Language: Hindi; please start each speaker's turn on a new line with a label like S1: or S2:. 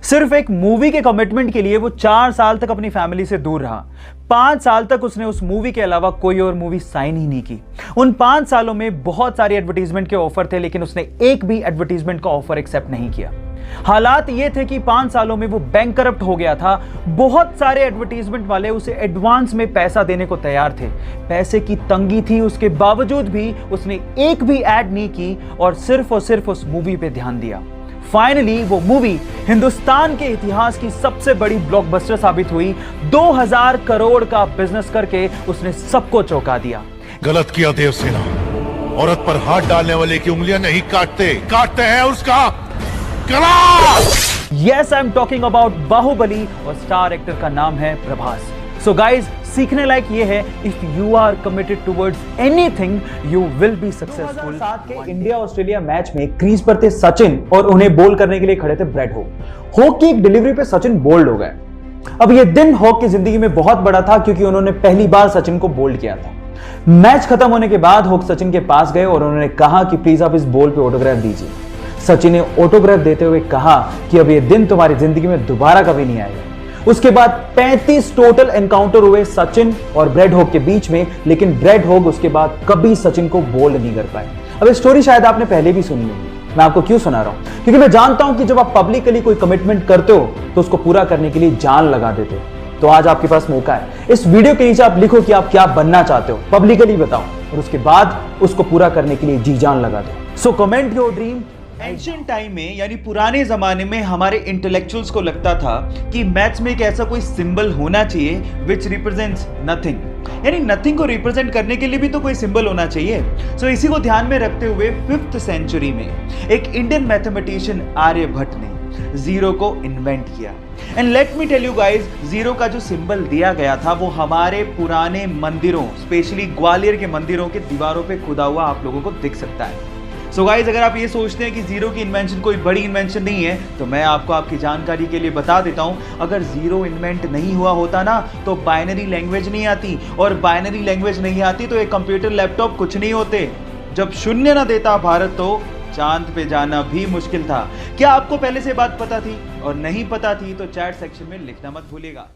S1: सिर्फ एक मूवी के कमिटमेंट के लिए वो 4 साल तक अपनी फैमिली से दूर रहा। 5 साल तक उसने उस मूवी के अलावा कोई और मूवी साइन ही नहीं की। उन 5 सालों में बहुत सारे एडवर्टीजमेंट के ऑफर थे, लेकिन उसने एक भी एडवर्टीजमेंट का ऑफर एक्सेप्ट नहीं किया। हालात ये थे कि 5 सालों में वो बैंकरप्ट हो गया था। बहुत सारे एडवर्टीजमेंट वाले उसे एडवांस में पैसा देने को तैयार थे। पैसे की तंगी थी, उसके बावजूद भी उसने एक भी ऐड नहीं की और सिर्फ उस मूवी पे ध्यान दिया। फाइनली वो मूवी हिंदुस्तान के इतिहास की सबसे बड़ी ब्लॉकबस्टर साबित हुई। 2000 करोड़ का बिजनेस करके उसने सबको चौंका दिया।
S2: गलत किया देवसेना, औरत पर हाथ डालने वाले की उंगलियां नहीं काटते हैं उसका गला।
S1: Yes, I am talking about Baahubali और स्टार एक्टर का नाम है प्रभास। सो गाइज, सीखने लायक ये है, if you are committed towards anything you will be successful. 2007 के इंडिया ऑस्ट्रेलिया मैच में क्रीज पर थे सचिन और उन्हें बोल करने के लिए खड़े थे ब्रेड हॉग। हॉग की एक डिलीवरी पे सचिन बोल्ड हो गए। अब ये दिन हॉग की जिंदगी में बहुत बड़ा था, क्योंकि उन्होंने पहली बार सचिन को बोल्ड किया था। मैच खत्म होने के बाद हॉग सचिन के पास गए और उन्होंने कहा कि प्लीज आप इस बॉल पे ऑटोग्राफ दीजिए। सचिन ने ऑटोग्राफ देते हुए कहा कि अब ये दिन तुम्हारी जिंदगी में दोबारा कभी नहीं आएगा। उसके बाद 35 टोटल एनकाउंटर हुए सचिन और ब्रेड हॉग के बीच में, लेकिन ब्रेड हॉग उसके बाद कभी सचिन को बोल्ड नहीं कर पाए। अब स्टोरी शायद आपने पहले भी सुनी होगी, मैं आपको क्यों सुना रहा हूं, क्योंकि मैं जानता हूं कि जब आप पब्लिकली कोई कमिटमेंट करते हो तो उसको पूरा करने के लिए जान लगा देते हो। तो आज आपके पास मौका है। इस वीडियो के नीचे आप लिखो कि आप क्या बनना चाहते हो, पब्लिकली बताओ, और उसके बाद उसको पूरा करने के लिए जी जान लगा दो। So comment your dream. Ancient time में यानी पुराने जमाने में हमारे इंटेलेक्चुअल्स को लगता था कि मैथ्स में एक ऐसा कोई सिंबल होना चाहिए विच रिप्रेजेंट्स नथिंग, यानी नथिंग को रिप्रेजेंट करने के लिए भी तो कोई सिंबल होना चाहिए। सो इसी को ध्यान में रखते हुए 5th सेंचुरी में एक इंडियन मैथमेटिशियन आर्यभट्ट ने जीरो को इन्वेंट किया। And let me tell you guys, zero का जो सिंबल दिया गया था वो हमारे पुराने मंदिरों, स्पेशली ग्वालियर के मंदिरों के दीवारों पे खुदा हुआ आप लोगों को दिख सकता है। सो गाइज, अगर आप ये सोचते हैं कि जीरो की इन्वेंशन कोई बड़ी इन्वेंशन नहीं है, तो मैं आपको आपकी जानकारी के लिए बता देता हूं, अगर जीरो इन्वेंट नहीं हुआ होता ना तो बाइनरी लैंग्वेज नहीं आती, और बाइनरी लैंग्वेज नहीं आती तो एक कंप्यूटर लैपटॉप कुछ नहीं होते। जब शून्य ना देता भारत तो चांद पे जाना भी मुश्किल था। क्या आपको पहले से बात पता थी? और नहीं पता थी तो चैट सेक्शन में लिखना मत भूलिएगा।